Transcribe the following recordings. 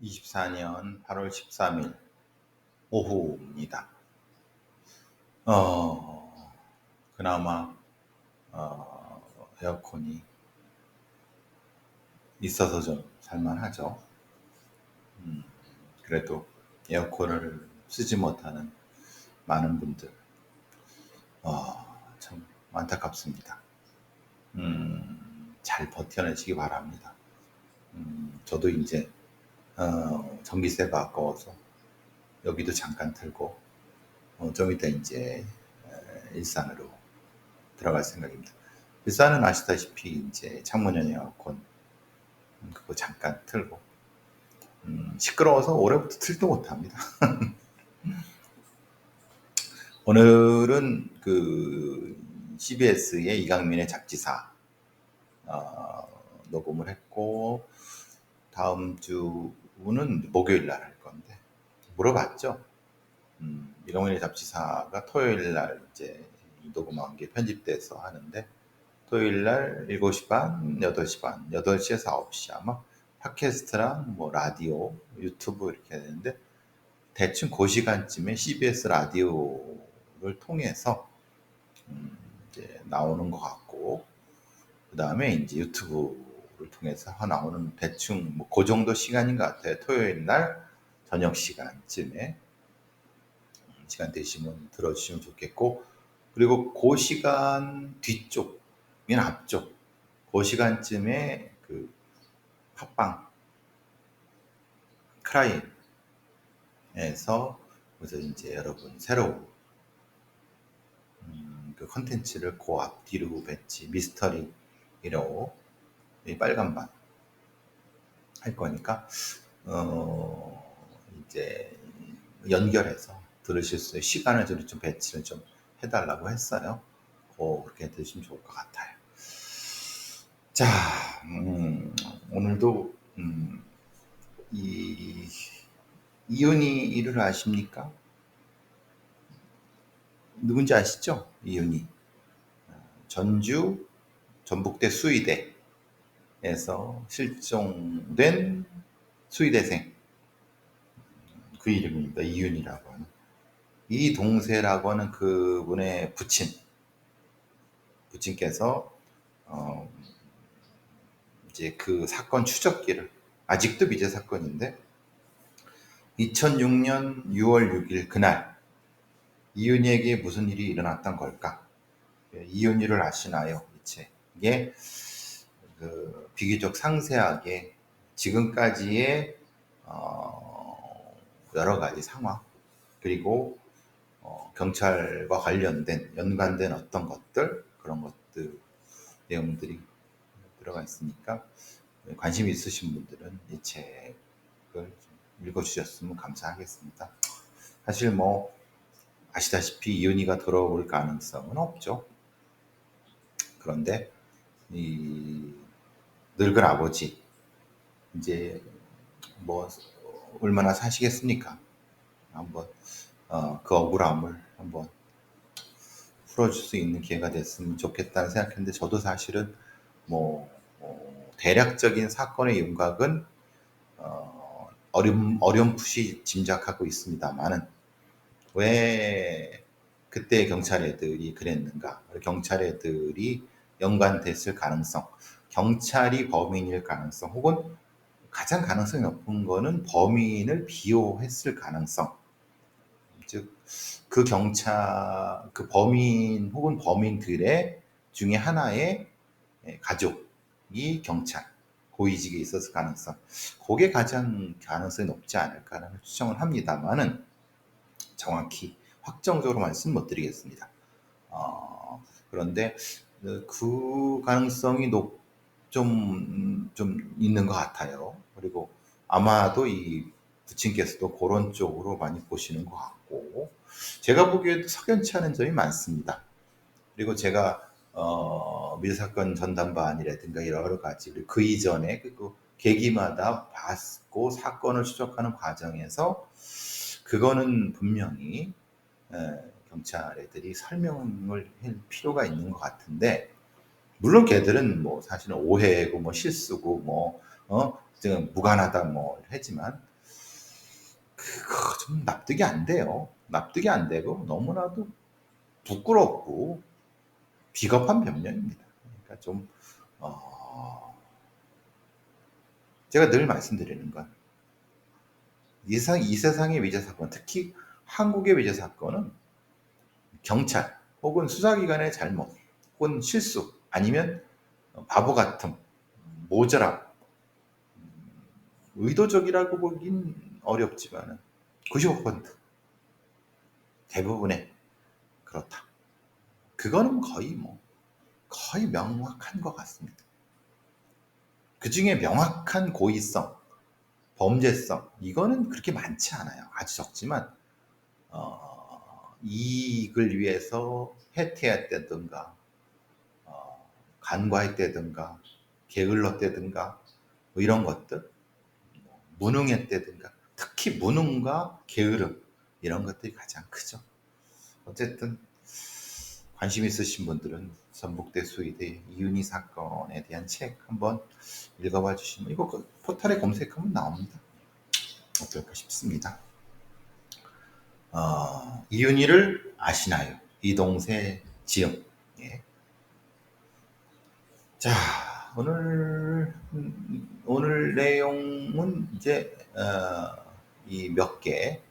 2024년 8월 13일 오후입니다. 그나마 에어컨이 있어서 좀 살만하죠. 그래도 에어컨을 쓰지 못하는 많은 분들 참 안타깝습니다. 잘 버텨내시기 바랍니다. 저도 이제 전기세가 아까워서 여기도 잠깐 틀고 좀 이따 이제 일산으로 들어갈 생각입니다. 일산은 아시다시피 이제 창문형 에어컨 그거 잠깐 틀고 시끄러워서 올해부터 틀도 못합니다. 오늘은 그 CBS의 이강민의 잡지사 녹음을 했고 다음 주는 목요일 날 할 건데 물어봤죠. 이강민의 잡지사가 토요일 날 이제 녹음한 게 편집돼서 하는데 토요일 날 7시 반, 8시 반, 8시에서 9시 아마 팟캐스트랑 뭐 라디오, 유튜브 이렇게 되는데 대충 그 시간쯤에 CBS 라디오를 통해서 이제 나오는 것 같고 그 다음에 이제 유튜브를 통해서 나오는 대충 뭐 그 정도 시간인 것 같아요. 토요일 날 저녁 시간쯤에 시간 되시면 들어주시면 좋겠고 그리고 그 시간 뒤쪽, 맨 앞쪽 그 시간쯤에 그 팟빵 크라인에서 그래서 이제 여러분 새로운 그 컨텐츠를 그 앞뒤로 배치 미스터리로 이 빨간반 할 거니까 이제 연결해서 들으실 수 있는 시간을 좀 배치를 좀 해달라고 했어요. 그렇게 들으시면 좋을 것 같아요. 자, 오늘도 이윤희를 아십니까? 누군지 아시죠? 이윤희. 전주 전북대 수의대에서 실종된 수의대생 그 이름입니다. 이윤희라고 하는. 이동세라고 하는 그분의 부친께서 이제 그 사건 추적기를 아직도 미제 사건인데 2006년 6월 6일 그날 이윤희에게 무슨 일이 일어났던 걸까? 이윤희를 아시나요? 이 책에 그 비교적 상세하게 지금까지의 여러 가지 상황 그리고 경찰과 관련된 연관된 어떤 것들 그런 것들 내용들이 들어가 있으니까 관심 있으신 분들은 이 책을 좀 읽어주셨으면 감사하겠습니다. 사실 뭐 아시다시피 이윤희가 돌아올 가능성은 없죠. 그런데 이 늙은 아버지 이제 뭐 얼마나 사시겠습니까? 한번 그 억울함을 한번 풀어줄 수 있는 기회가 됐으면 좋겠다는 생각했는데 저도 사실은 뭐 대략적인 사건의 윤곽은 어렴풋이 짐작하고 있습니다만은 왜 그때 경찰 애들이 그랬는가? 경찰 애들이 연관됐을 가능성, 경찰이 범인일 가능성, 혹은 가장 가능성이 높은 거는 범인을 비호했을 가능성. 즉, 그 경찰, 그 범인 혹은 범인들의 중에 하나의 가족이 경찰, 고위직에 있었을 가능성. 그게 가장 가능성이 높지 않을까라는 추정을 합니다만은 정확히 확정적으로 말씀 못 드리겠습니다. 그런데 그 가능성이 좀 있는 것 같아요. 그리고 아마도 이 부친께서도 그런 쪽으로 많이 보시는 것 같고 제가 보기에도 석연치 않은 점이 많습니다. 그리고 제가 밀사건 전담반이라든가 여러 가지 그리고 그 이전에 그 계기마다 봤고 사건을 추적하는 과정에서 그거는 분명히 경찰 애들이 설명을 할 필요가 있는 것 같은데 물론 걔들은 뭐 사실은 오해고 뭐 실수고 뭐 지금 무관하다 뭐 하지만 그거 좀 납득이 안 돼요. 납득이 안 되고 너무나도 부끄럽고 비겁한 변명입니다. 그러니까 좀 제가 늘 말씀드리는 건 이 세상의 위조 사건, 특히 한국의 위조 사건은 경찰 혹은 수사기관의 잘못 혹은 실수 아니면 바보 같음, 모자람, 의도적이라고 보긴 어렵지만 95% 대부분의 그렇다. 그거는 거의 명확한 것 같습니다. 그 중에 명확한 고의성, 범죄성 이거는 그렇게 많지 않아요. 아주 적지만 이익을 위해서 해태했다든가 간과했다든가 게을렀다든가 뭐 이런 것들 무능했다든가 특히 무능과 게으름 이런 것들이 가장 크죠. 어쨌든 관심 있으신 분들은 전북대 수의대 이윤희 사건에 대한 책 한번 읽어봐 주시면 이거 포털에 검색하면 나옵니다. 어떨까 싶습니다. 이윤희를 아시나요? 이동세 지음. 예. 자, 오늘 내용은 이제 이 몇 개.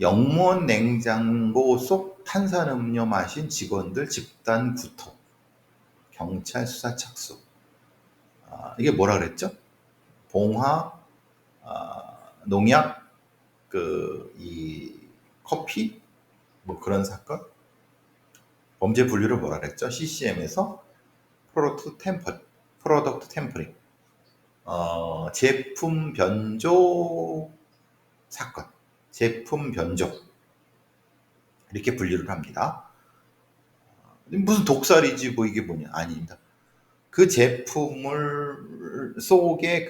영무원 냉장고 속 탄산음료 마신 직원들 집단 구토. 경찰 수사 착수. 이게 뭐라 그랬죠? 봉화, 농약, 이 커피, 뭐 그런 사건? 범죄 분류를 뭐라 그랬죠? CCM에서 프로덕트 템퍼링. 제품 변조 사건. 제품 변조. 이렇게 분류를 합니다. 무슨 독살이지 뭐 이게 뭐냐? 아닙니다. 그 제품 속에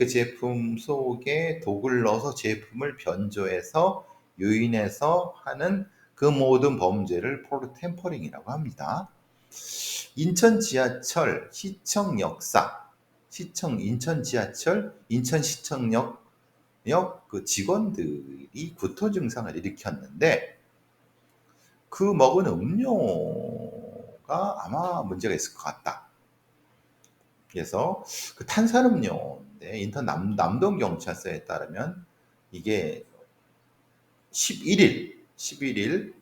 독을 넣어서 제품을 변조해서 유인해서 하는 그 모든 범죄를 프로덕트 템퍼링이라고 합니다. 인천 지하철 시청 역사, 인천 지하철 인천시청역 그 직원들이 구토 증상을 일으켰는데 그 먹은 음료가 아마 문제가 있을 것 같다. 그래서 그 탄산음료인데 인천 남동 경찰서에 따르면 이게 11일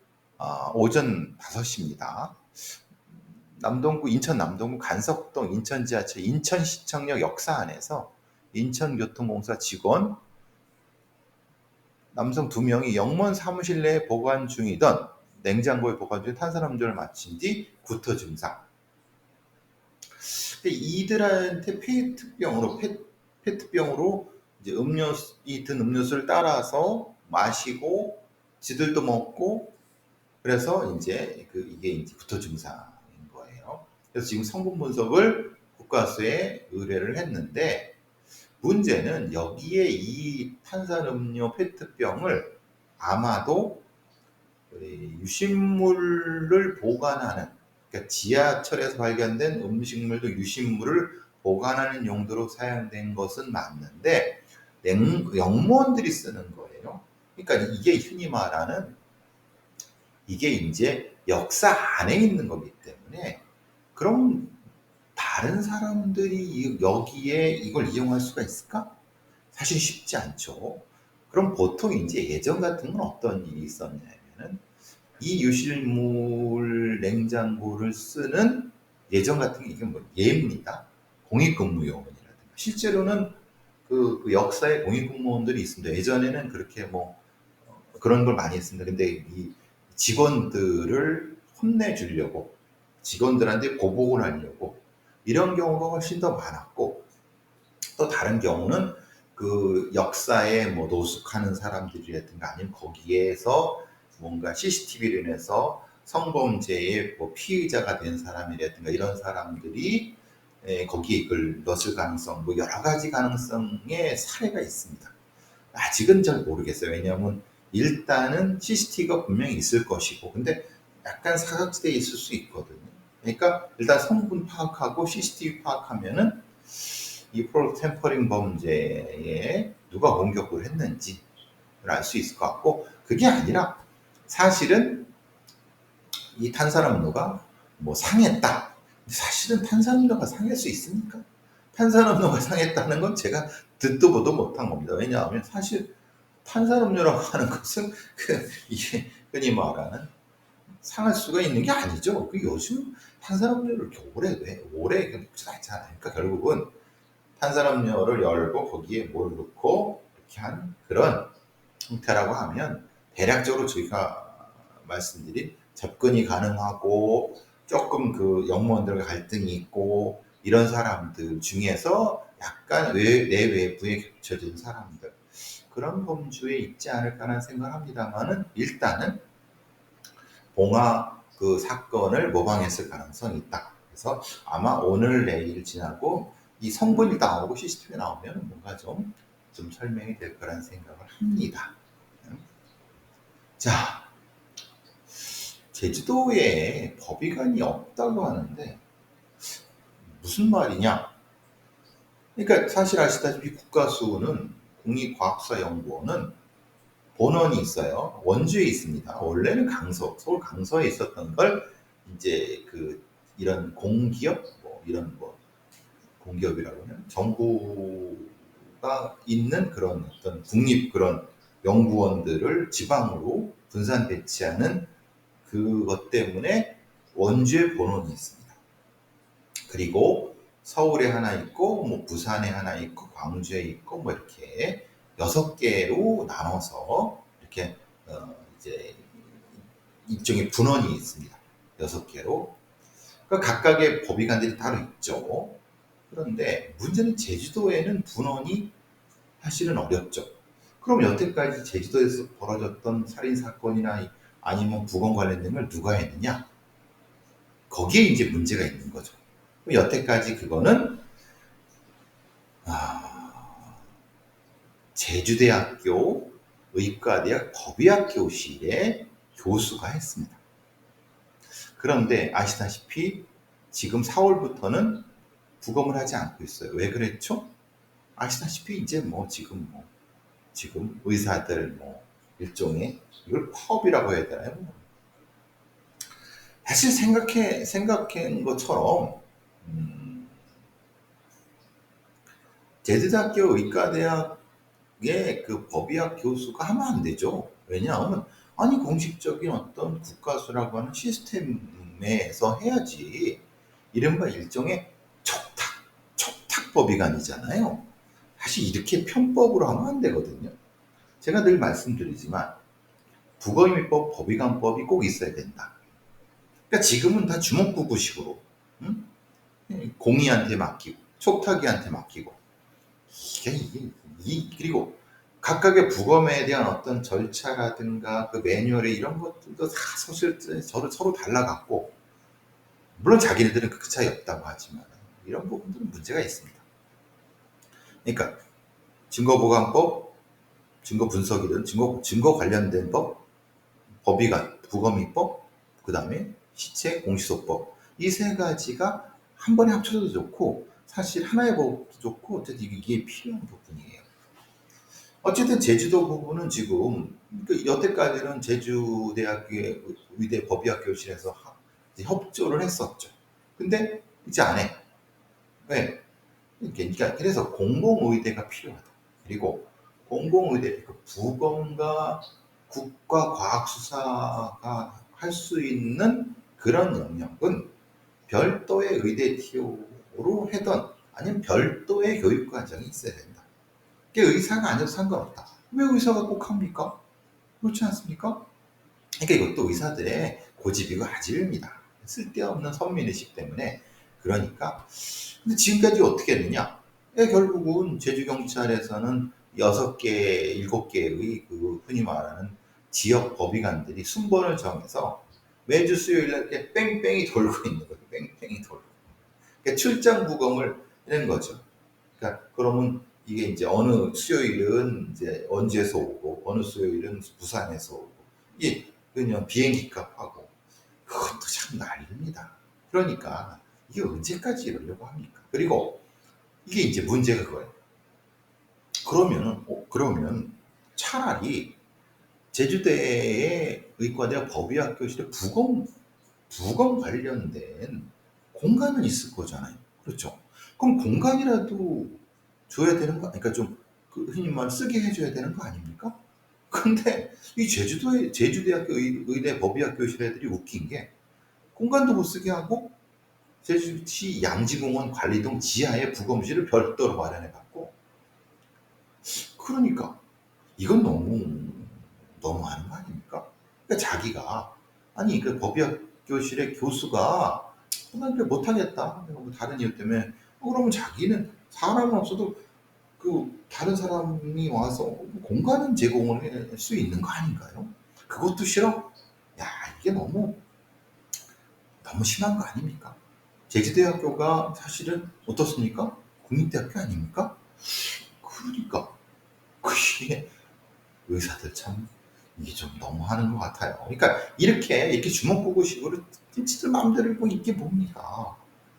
오전 5시입니다. 인천 남동구 간석동 인천 지하철 인천시청역 역사 안에서 인천교통공사 직원 남성 2명이 영무원 사무실 내에 보관 중이던 냉장고에 보관 중인 탄산음료를 마신 뒤 구토 증상. 이들한테 페트병으로 이제 든 음료수를 따라서 마시고 지들도 먹고 그래서 이제 이게 이제 구토 증상인 거예요. 그래서 지금 성분 분석을 국과수에 의뢰를 했는데 문제는 여기에 이 탄산음료 페트병을 아마도 유실물을 보관하는 그러니까 지하철에서 발견된 음식물도 유실물을 보관하는 용도로 사용된 것은 맞는데 영무원들이 쓰는 거예요. 그러니까 이게 흔히 말하는 이게 이제 역사 안에 있는 거기 때문에 그럼 다른 사람들이 여기에 이걸 이용할 수가 있을까? 사실 쉽지 않죠. 그럼 보통 이제 예전 같은 건 어떤 일이 있었냐면은 이 유실물 냉장고를 쓰는 예전 같은 게 이게 뭐 예입니다. 공익근무요원이라든가 실제로는 그 역사에 공익근무원들이 있습니다. 예전에는 그렇게 뭐 그런 걸 많이 했습니다. 근데 이 직원들을 혼내주려고 직원들한테 보복을 하려고 이런 경우가 훨씬 더 많았고 또 다른 경우는 그 역사에 뭐 노숙하는 사람들이라든가 아니면 거기에서 뭔가 CCTV로 인해서 성범죄의 뭐 피의자가 된 사람이라든가 이런 사람들이 거기에 이걸 넣었을 가능성 뭐 여러 가지 가능성의 사례가 있습니다. 아직은 잘 모르겠어요. 왜냐하면 일단은 CCTV가 분명히 있을 것이고 근데 약간 사각지대에 있을 수 있거든요. 그러니까 일단 성분 파악하고 CCTV 파악하면은 이 프로템퍼링 범죄의 누가 공격을 했는지를 알 수 있을 것 같고, 그게 아니라 사실은 이 탄산음료가 뭐 상했다. 사실은 탄산음료가 상할 수 있습니까? 탄산음료가 상했다는 건 제가 듣도 보도 못한 겁니다. 왜냐하면 사실 탄산음료라고 하는 것은 이게 흔히 말하는 상할 수가 있는 게 아니죠. 요즘 탄산음료를 이렇게 오래 먹지 않잖아요. 그러니까 결국은 탄산음료를 열고 거기에 뭘 넣고 이렇게 한 그런 형태라고 하면, 대략적으로 저희가 말씀드린 접근이 가능하고 조금 그 영무원들과 갈등이 있고 이런 사람들 중에서 약간 내외부에 겹쳐진 사람들, 그런 범주에 있지 않을까라는 생각을 합니다만은, 일단은 봉화 그 사건을 모방했을 가능성이 있다. 그래서 아마 오늘 내일 지나고 이 성분이 나오고 CCTV 나오면 뭔가 좀 설명이 될 거라는 생각을 합니다. 자, 제주도에 법의관이 없다고 하는데 무슨 말이냐? 그러니까 사실 아시다시피 국가수는 국립과학수사연구원은 본원이 있어요. 원주에 있습니다. 원래는 서울 강서에 있었던 걸 이제 이런 공기업, 뭐 이런 뭐 공기업이라고 하면 정부가 있는 그런 어떤 국립 그런 연구원들을 지방으로 분산 배치하는 그것 때문에 원주에 본원이 있습니다. 그리고 서울에 하나 있고, 뭐 부산에 하나 있고, 광주에 있고, 뭐 이렇게 6개로 나눠서 이렇게 이제 일종의 분원이 있습니다. 6개로. 그러니까 각각의 법의관들이 따로 있죠. 그런데 문제는 제주도에는 분원이 사실은 어렵죠. 그럼 여태까지 제주도에서 벌어졌던 살인사건이나 아니면 부검 관련된 걸 누가 했느냐? 거기에 이제 문제가 있는 거죠. 여태까지 그거는 제주대학교 의과대학 법의학교실의 교수가 했습니다. 그런데 아시다시피 지금 4월부터는 부검을 하지 않고 있어요. 왜 그랬죠? 아시다시피 이제 지금 의사들 일종의 이걸 파업이라고 해야 되나요? 사실 생각한 것처럼 제주대학교 의과대학의 그 법의학 교수가 하면 안 되죠. 왜냐하면 아니 공식적인 어떤 국가수라고 하는 시스템에서 해야지. 이른바 일종의 촉탁 법의관이잖아요. 사실 이렇게 편법으로 하면 안 되거든요. 제가 늘 말씀드리지만 국어임의법, 법의관법이 꼭 있어야 된다. 그러니까 지금은 다 주먹구구식으로 공의한테 맡기고 촉탁이한테 맡기고, 그리고 각각의 부검에 대한 어떤 절차라든가 그 매뉴얼에 이런 것들도 다 사실 서로 달라갖고, 물론 자기네들은 그 차이 없다고 하지만 이런 부분들은 문제가 있습니다. 그러니까 증거보관법, 증거분석이든 증거 관련된 법, 법의관, 부검의법, 그 다음에 시체 공시소법, 이 3가지가 한 번에 합쳐져도 좋고 사실 하나의 법도 좋고 어쨌든 이게 필요한 부분이에요. 어쨌든 제주도 부분은 지금 여태까지는 제주대학교의 의대 법의학교실에서 협조를 했었죠. 근데 이제 안 해. 왜? 그러니까 그래서 공공의대가 필요하다. 그리고 공공의대, 부검과 국가과학수사가 할 수 있는 그런 영역은 별도의 의대 티오로 해던 아니면 별도의 교육과정이 있어야 된다. 그게 의사가 아니어도 상관없다. 왜 의사가 꼭 합니까? 그렇지 않습니까? 그러니까 이것도 의사들의 고집이고 아집입니다. 쓸데없는 선민의식 때문에. 그러니까 근데 지금까지 어떻게 했느냐? 결국은 제주경찰에서는 6개, 7개의 그 흔히 말하는 지역 법의관들이 순번을 정해서 매주 수요일 날 이렇게 뺑뺑이 돌고 있는 거예요. 뺑뺑이 돌고. 그러니까 출장 부검을 하는 거죠. 그러니까 그러면 이게 이제 어느 수요일은 이제 원주에서 오고 어느 수요일은 부산에서 오고, 이게 그냥 비행기 값하고 그것도 참 난립니다. 그러니까 이게 언제까지 이러려고 합니까? 그리고 이게 이제 문제가 그거예요. 그러면 차라리 제주대의 의과대학 법의학교실에 부검 관련된 공간은 있을 거잖아요. 그렇죠? 그럼 공간이라도 줘야 되는 거, 그러니까 좀, 흔히 말 쓰게 해줘야 되는 거 아닙니까? 근데 이 제주대학교 의대 법의학교실 애들이 웃긴 게 공간도 못 쓰게 하고 제주시 양지공원 관리동 지하에 부검실을 별도로 마련해 갖고, 그러니까 이건 너무하는 거 아닙니까? 그러니까 자기가, 아니 그 법의학교실의 교수가 난 그래 못하겠다, 뭐 다른 이유 때문에, 그러면 자기는 사람은 없어도 그 다른 사람이 와서 공간은 제공을 할 수 있는 거 아닌가요? 그것도 싫어? 야, 이게 너무 심한 거 아닙니까? 제주대학교가 사실은 어떻습니까? 국립대학교 아닙니까? 그러니까 그게 의사들 참 이게 좀 너무하는 것 같아요. 그러니까 이렇게 주먹보고식으로 지들 마음대로 뭐 이게 뭡니까?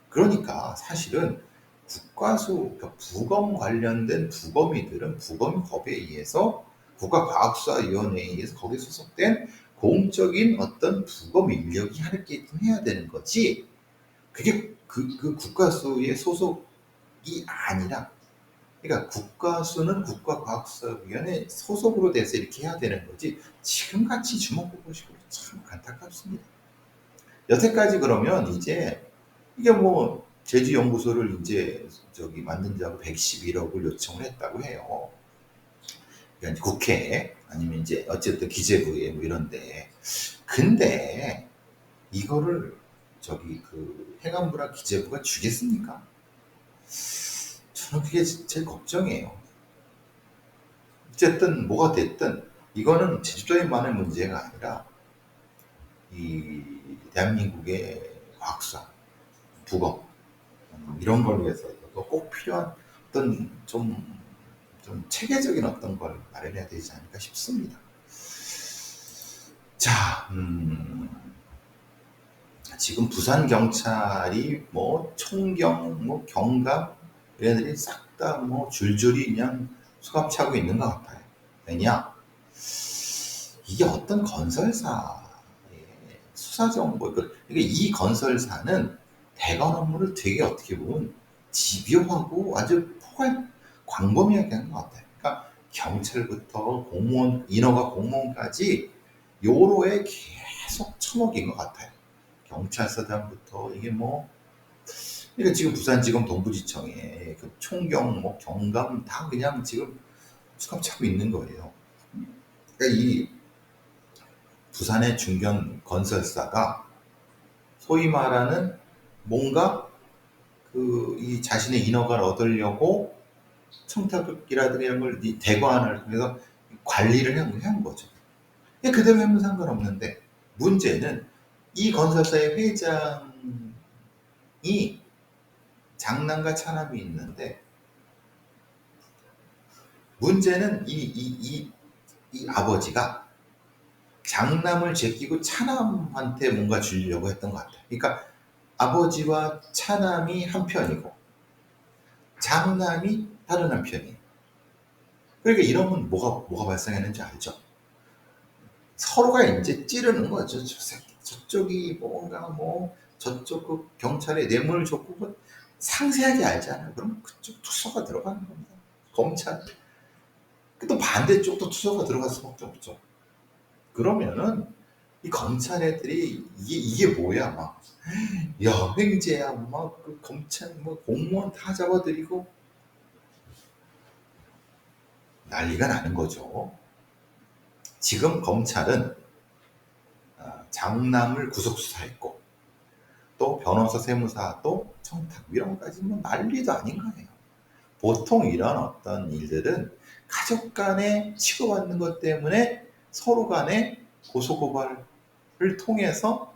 그러니까 사실은 국가수, 그러니까 부검 관련된 부검이들은 부검법에 의해서 국가과학수사위원회에 의해서 거기에 소속된 공적인 어떤 부검 인력이 하게끔 해야 되는 거지. 그게 그 국가수의 소속이 아니라, 그러니까 국가수는 국가과학수사위원회 소속으로 돼서 이렇게 해야 되는 거지. 지금같이 주먹보고식으로 참 안타깝습니다. 여태까지 그러면 이제 이게 뭐 제주연구소를 이제 저기 만든다고 111억을 요청을 했다고 해요. 그러니까 국회에 아니면 이제 어쨌든 기재부에 뭐 이런데, 근데 이거를 저기 그 행안부랑 기재부가 주겠습니까? 저는 그게 제일 걱정이에요. 어쨌든 뭐가 됐든 이거는 제주도에만의 문제가 아니라 이 대한민국의 과학사, 국어 이런 걸 위해서도 꼭 필요한 어떤 좀 체계적인 어떤 걸 마련해야 되지 않을까 싶습니다. 자, 지금 부산 경찰이 뭐 총경, 뭐 경감 얘네들이 싹 다 뭐 줄줄이 그냥 수갑 차고 있는 것 같아요. 왜냐? 이게 어떤 건설사의 수사 정보, 그러니까 이 건설사는 대관 업무를 되게 어떻게 보면 집요하고 아주 광범위하게 하는 것 같아요. 그러니까 경찰부터 공무원, 인허가 공무원까지 요로에 계속 처먹인 것 같아요. 경찰서장부터 이게 뭐, 그러니까 지금 부산지검 동부지청에 그 총경, 뭐 경감 다 그냥 지금 수갑 차고 있는 거예요. 그러니까 이 부산의 중견 건설사가 소위 말하는 뭔가 이 자신의 인허가를 얻으려고 청탁이라든가 이런 걸 대관을 통해서 관리를 한 거죠. 그대로 하면 상관없는데, 문제는 이 건설사의 회장이 장남과 차남이 있는데, 문제는 이 아버지가 장남을 제끼고 차남한테 뭔가 주려고 했던 것 같아요. 그러니까 아버지와 차남이 한 편이고 장남이 다른 한 편이에요. 그러니까 이러면 뭐가 발생했는지 알죠? 서로가 이제 찌르는 거죠. 저쪽이 뭔가 뭐 저쪽 그 경찰에 뇌물을 줬고 뭐 상세하게 알잖아요. 그럼 그쪽 투서가 들어가는 겁니다. 검찰. 또 반대쪽도 투서가 들어갈 수밖에 없죠. 그러면은 이 검찰 애들이 이게 뭐야 막 여횡재야 막 그 검찰 뭐 공무원 다 잡아들이고 난리가 나는 거죠. 지금 검찰은 장남을 구속 수사했고 또 변호사 세무사도 청탁 이런 것까지 뭐 난리도 아닌 거예요. 보통 이런 어떤 일들은 가족 간에 치고받는 것 때문에 서로 간에 고소고발을 통해서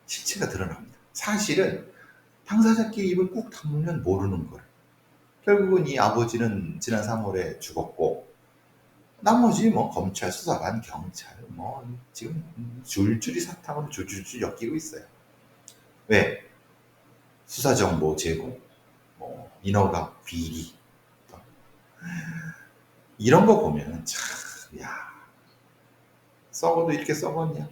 실체가 드러납니다. 사실은 당사자끼리 입을 꾹 다물면 모르는 거예요. 결국은 이 아버지는 지난 3월에 죽었고 나머지 뭐 검찰, 수사관, 경찰 뭐 지금 줄줄이 사탕으로 줄줄줄 엮이고 있어요. 왜? 수사정보 제공, 뭐 인허가 비리, 이런 거 보면 참, 야, 썩어도 이렇게 썩었냐?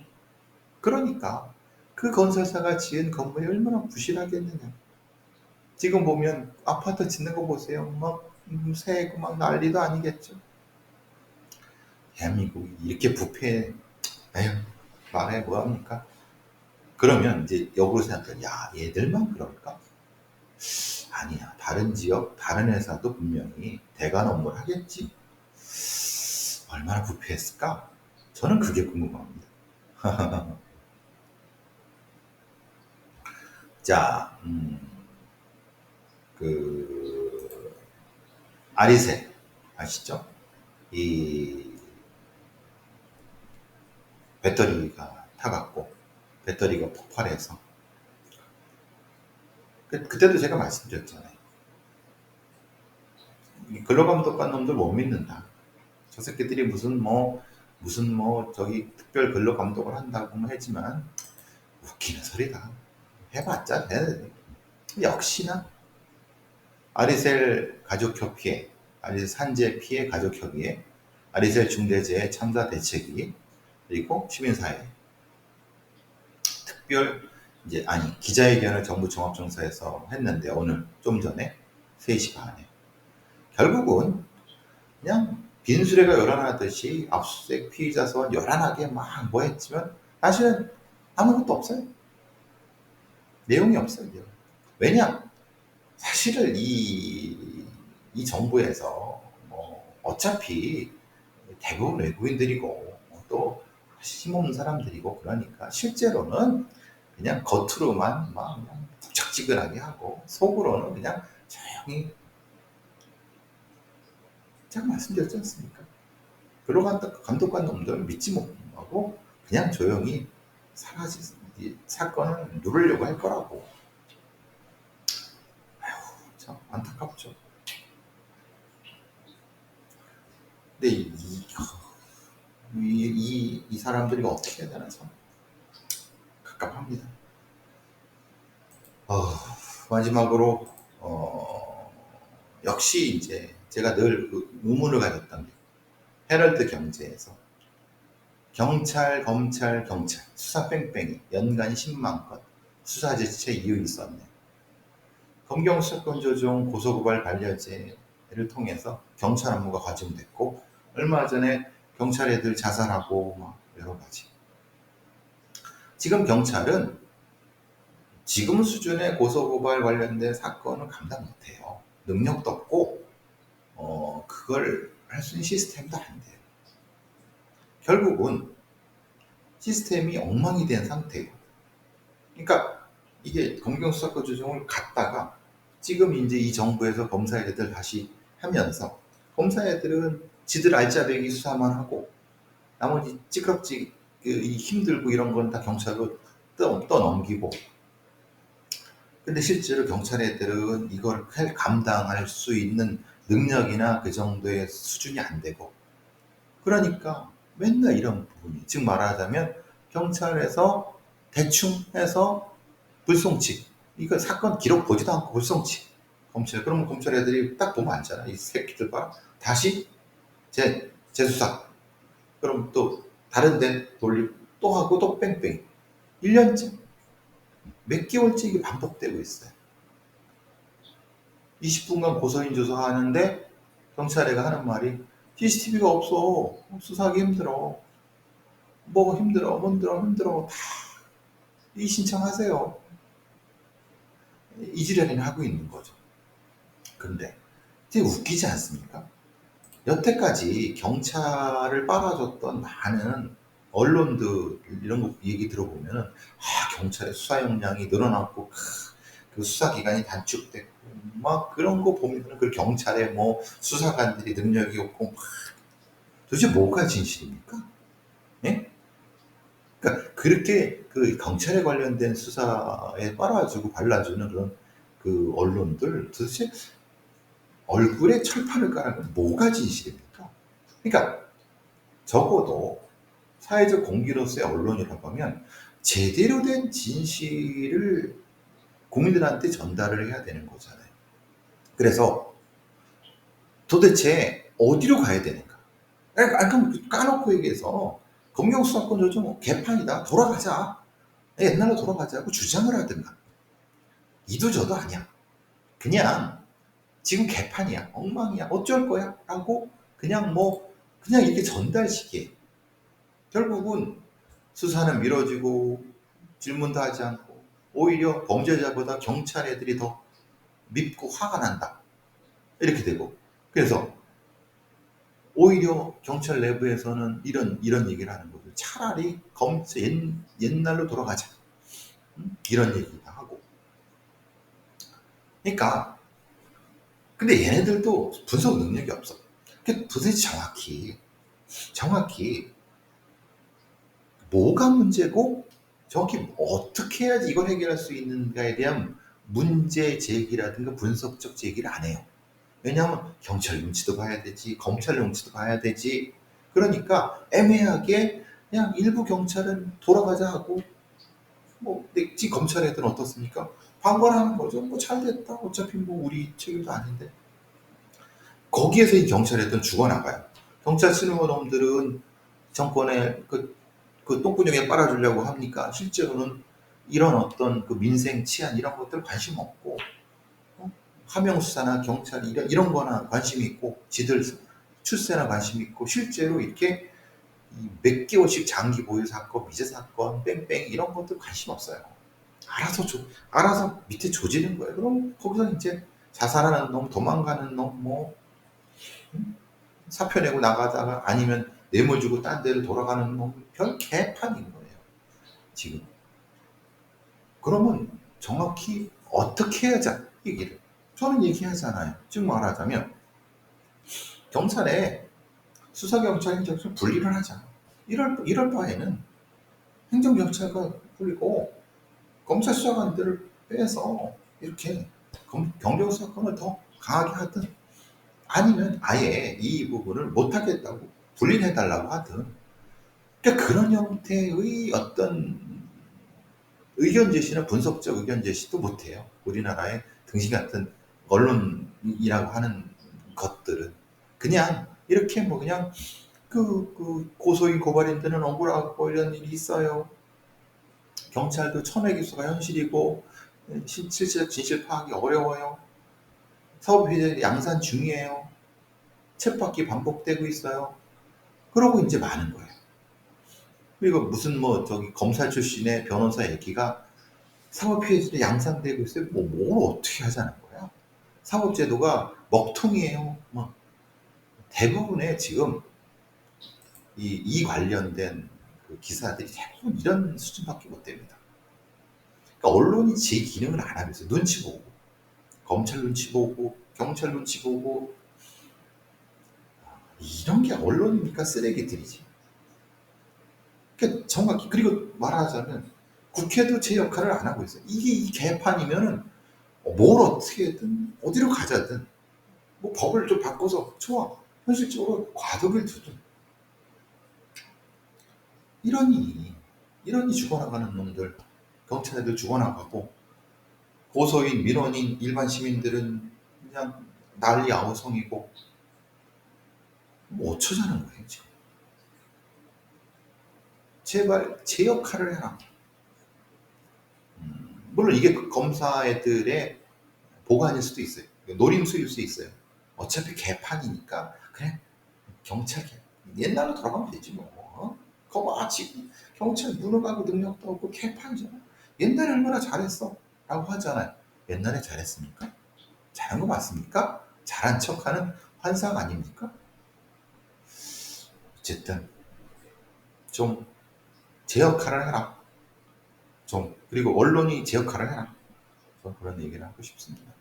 그러니까 그 건설사가 지은 건물이 얼마나 부실하겠느냐. 지금 보면 아파트 짓는 거 보세요. 막 새고 막 난리도 아니겠죠. 대한민국이 이렇게 부패, 에휴, 말해 뭐합니까? 그러면 이제 역으로 생각해, 야, 얘들만 그럴까? 아니야. 다른 지역, 다른 회사도 분명히 대관 업무를 하겠지. 얼마나 부패했을까? 저는 그게 궁금합니다. 자, 그 아리세 아시죠? 이 배터리가 타갖고 배터리가 폭발해서 그때도 제가 말씀드렸잖아요. 이 근로감독관 놈들 못 믿는다. 저 새끼들이 무슨 뭐 저기 특별 근로감독을 한다고는 하지만 웃기는 소리다. 해봤자 역시나 아리셀 가족협의회, 아리셀 산재 피해 가족협의회, 아리셀 중대재해 참사 대책위, 그리고 시민사회 특별 이제 기자회견을 정부 종합정사에서 했는데 오늘 좀 전에 3시 반에 결국은 그냥 빈수레가 요란하듯이 압수수색 피의자 소환 요란하게 막 뭐 했지만 사실은 아무것도 없어요. 내용이 없어요. 왜냐? 사실은 이 정부에서 뭐 어차피 대부분 외국인들이고 또 힘없는 사람들이고 그러니까 실제로는 그냥 겉으로만 막 그냥 북적지근하게 하고 속으로는 그냥 조용히 제가 말씀드렸지 않습니까? 감독관 놈들 믿지 못하고 그냥 조용히 이 사건을 누르려고 할 거라고. 참 안타깝죠. 근데 이 사람들이 어떻게 해야 되나 참 갑갑합니다. 마지막으로 역시 이제 제가 늘 의문을 가졌던 게 헤럴드 경제에서 경찰, 검찰, 경찰 수사 뺑뺑이 연간 10만 건 수사 지체 이유 있었네. 검경 수사권 조정 고소고발 반려제를 통해서 경찰 업무가 과중됐고 얼마 전에 경찰 애들 자살하고 막 여러 가지. 지금 경찰은 지금 수준의 고소고발 관련된 사건을 감당 못해요. 능력도 없고 그걸 할 수 있는 시스템도 안 돼요. 결국은 시스템이 엉망이 된 상태예요. 그러니까 이게 검경수사권 조정을 갖다가 지금 이제 이 정부에서 검사애들 다시 하면서 검사애들은 지들 알짜배기 수사만 하고 나머지 찌그럽지 힘들고 이런 건 다 경찰로 떠넘기고 근데 실제로 경찰 애들은 이걸 감당할 수 있는 능력이나 그 정도의 수준이 안 되고 그러니까 맨날 이런 부분이 즉 말하자면 경찰에서 대충 해서 불송치 이거 사건 기록 보지도 않고 불송치 그러면 검찰 애들이 딱 보면 알잖아 이 새끼들 봐 다시 재수사 그럼 또 다른 데 돌리고 또 하고 또 뺑뺑이 1년째 몇 개월째 이게 반복되고 있어요. 20분간 고소인 조사하는데 경찰애가 하는 말이 CCTV가 없어. 수사하기 힘들어. 뭐 힘들어. 다 이 신청하세요. 이 지랄이나 하고 있는 거죠. 근데 되게 웃기지 않습니까? 여태까지 경찰을 빨아줬던 많은 언론들 이런 거 얘기 들어보면은 경찰의 수사 역량이 늘어났고 그 수사 기간이 단축됐고 막 그런 거 보면 그 경찰의 뭐 수사관들이 능력이 없고 도대체 뭐가 진실입니까? 예? 그러니까 그렇게 그 경찰에 관련된 수사에 빨아주고 발라주는 그런 그 언론들 도대체 얼굴에 철판을 깔아면 뭐가 진실입니까? 그러니까 적어도 사회적 공기로서의 언론이라고 하면 제대로 된 진실을 국민들한테 전달을 해야 되는 거잖아요. 그래서 도대체 어디로 가야 되는가? 그럼 까놓고 얘기해서 검경수사권 요즘 개판이다. 돌아가자. 옛날로 돌아가자고 주장을 하든가. 이도 저도 아니야. 그냥 지금 개판이야. 엉망이야. 어쩔 거야? 라고 그냥 이렇게 전달식이에요. 결국은 수사는 미뤄지고 질문도 하지 않고 오히려 범죄자보다 경찰 애들이 더 밉고 화가 난다. 이렇게 되고. 그래서 오히려 경찰 내부에서는 이런 얘기를 하는 거죠. 차라리 옛날로 돌아가자. 이런 얘기도 하고. 그러니까 근데 얘네들도 분석 능력이 없어. 도대체 정확히 뭐가 문제고 정확히 어떻게 해야지 이걸 해결할 수 있는가에 대한 문제 제기라든가 분석적 제기를 안 해요. 왜냐하면 경찰 눈치도 봐야 되지, 검찰 눈치도 봐야 되지. 그러니까 애매하게 그냥 일부 경찰은 돌아가자 하고 근데 검찰 애들은 어떻습니까? 방관하는 거죠. 잘 됐다. 어차피 우리 책임도 아닌데. 거기에서 이 경찰 애들은 죽어나가요. 경찰 실무놈들은 정권의 그 똥구녕에 빨아주려고 합니까? 실제로는 이런 어떤 그 민생 치안 이런 것들 관심 없고 하명수사나 경찰 이런 거나 관심이 있고 지들 출세나 관심이 있고 실제로 이렇게 몇 개월씩 장기 보유 사건, 미제 사건, 뺑뺑 이런 것들 관심 없어요. 알아서 밑에 조지는 거예요. 그럼 거기서 이제 자살하는 놈, 도망가는 놈, 사표 내고 나가다가 아니면 뇌물 주고 딴 데로 돌아가는 놈, 별 개판인 거예요. 지금. 그러면 정확히 어떻게 해야자 얘기를. 저는 얘기하잖아요. 즉 말하자면 경찰에 수사경찰, 행정경찰 분리를 하자. 이럴 바에는 행정경찰과 불리고 검찰 수사관들을 빼서 이렇게 경정수사권을 더 강하게 하든 아니면 아예 이 부분을 못하겠다고 분리해달라고 하든 그러니까 그런 형태의 어떤 의견 제시나 분석적 의견 제시도 못해요. 우리나라의 등신 같은 언론이라고 하는 것들은 그냥 이렇게 그냥 그 고소인 고발인들은 억울하고 이런 일이 있어요. 경찰도 첨예 기소가 현실이고 실질적 진실 파악이 어려워요. 사법 회계 양산 중이에요. 쳇바퀴 반복되고 있어요. 그러고 이제 많은 거예요. 그리고 무슨 검사 출신의 변호사 얘기가 사법 피해자들이 양산되고 있어요. 뭘 어떻게 하자는 거야? 사법제도가 먹통이에요. 대부분의 지금 이 관련된 그 기사들이 대부분 이런 수준밖에 못 됩니다. 그러니까 언론이 제 기능을 안 하고 있어요. 눈치 보고, 검찰 눈치 보고, 경찰 눈치 보고, 이런 게 언론입니까? 쓰레기들이지. 그러니까 정확히, 그리고 말하자면, 국회도 제 역할을 안 하고 있어요. 이 개판이면은, 뭘 어떻게든, 어디로 가자든, 법을 좀 바꿔서, 좋아. 현실적으로 과도기를 두든. 이러니 죽어나가는 놈들, 경찰애들 죽어나가고, 고소인, 민원인, 일반 시민들은 그냥 난리 아우성이고, 어쩌자는 거예요, 지금. 제발 제 역할을 해라. 물론 이게 검사 애들의 보관일 수도 있어요. 노림수일 수 있어요. 어차피 개판이니까 그래 경찰 옛날로 돌아가면 되지 뭐. 거봐 지금 경찰 무능하고 능력도 없고 개판이잖아. 옛날에 얼마나 잘했어 라고 하잖아요. 옛날에 잘했습니까? 잘한 거 맞습니까? 잘한 척하는 환상 아닙니까? 어쨌든 좀 제 역할을 해라. 그리고 언론이 제 역할을 해라. 그런 얘기를 하고 싶습니다.